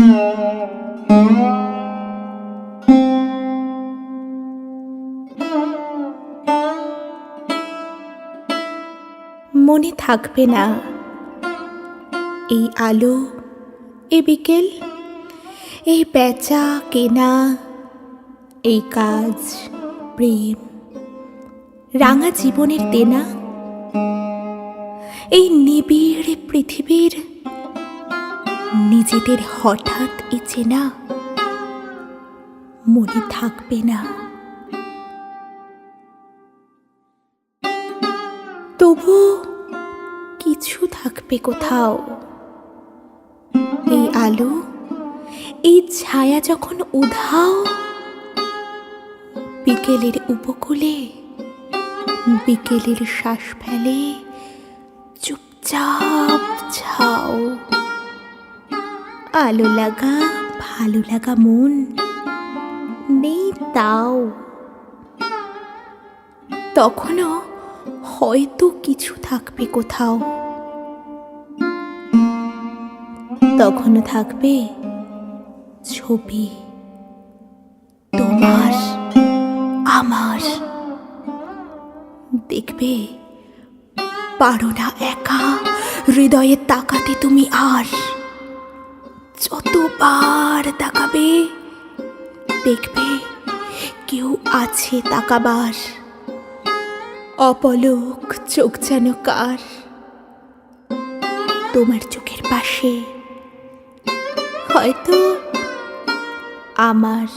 মনে থাকবে না এই আলো, এই বিকেল, এই বেচা কেনা, এই কাজ, প্রেম, রাঙা জীবনের দেনা, এই নিবিড় পৃথিবীর নিজেদের হঠাৎ এ চেনা মনে থাকবে না। তবু কিছু থাকবে কোথাও, এই আলো, এই ছায়া যখন উধাও, বিকেলের উপকূলে বিকেলের শ্বাস ফেলে চুপচাপ ছাও। আলো লাগা ভালো লাগা মন নেই তাও, তখনও হয়তো কিছু থাকবে কোথাও, তখনও থাকবে ছবি তোমার আমার। দেখবে পারো না একা হৃদয়ে তাকাতে তুমি আর, যতবার তাকাবে দেখবে কেউ আছে তাকাবার। অপলক চোখ যেন কার, তোমার চোখের পাশে হয়তো আমার।